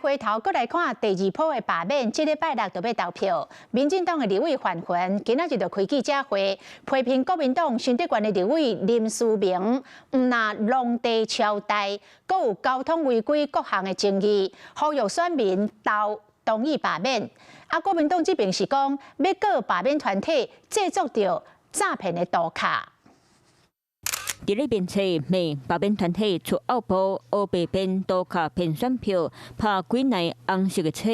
回头搁来看第二波的罢免，这礼拜六就要投票。民进党的立委范云今仔日就开记者会，批评国民党新竹县的立委林书明唔拿农地超贷，搁有交通违规各项的争议，呼吁选民同意罢免。国民党这边是讲要告罢免团体制作着诈骗的图卡。 伫咧面册内，罢免团体出奥部黑白边多卡骗选票，拍几内红色的册，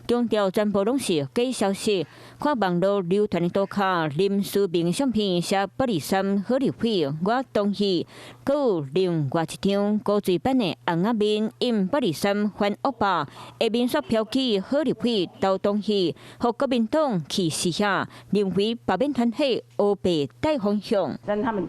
强调全部拢是假消息。看网络流传的多卡林书明相片写823好立委，我同意。搁有另外一张高水版的红仔面印823反恶霸，下面煞标记好立委都同意，互国民党去试下，认为罢免团体黑白带风向。但他们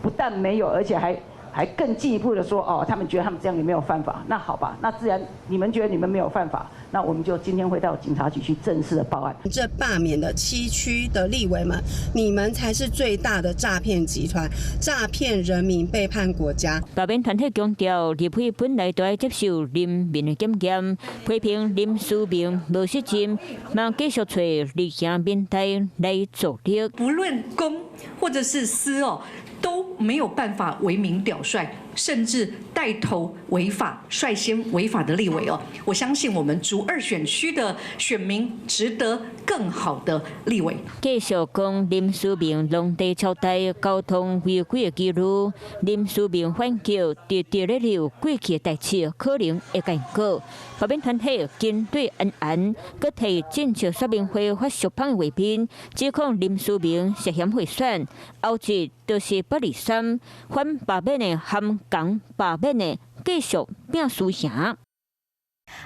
不但没有，而且还更进一步的说，哦，他们觉得他们这样也没有犯法。那好吧，那自然你们觉得你们没有犯法，那我们就今天会到警察局去正式的报案。这罢免的7区的立委们，你们才是最大的诈骗集团，诈骗人民，背叛国家。罢免团体强调，立委本来就要接受人民的检验，批评林书明无失职，嘛继续找立宪民代来助力。不论公或者是私哦， 都没有办法为民表率，甚至带头违法、率先违法的立委哦。我相信我们竹2选区的选民值得更好的立委。继续讲林书明农地超贷、交通违规的记录，林书明反击直直咧留过去的代志，可能会改过。罢免团体针对安，搁提政策说明会发书判的画面，指控林书明涉嫌贿选，后日就是823反罢免的含港罢免的继续拼输赢。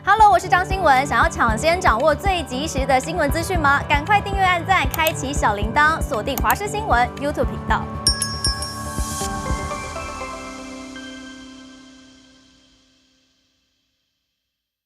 Hello， 我是张新文。想要抢先掌握最及时的新闻资讯吗？赶快订阅、按赞、开启小铃铛，锁定华视新闻 YouTube 频道。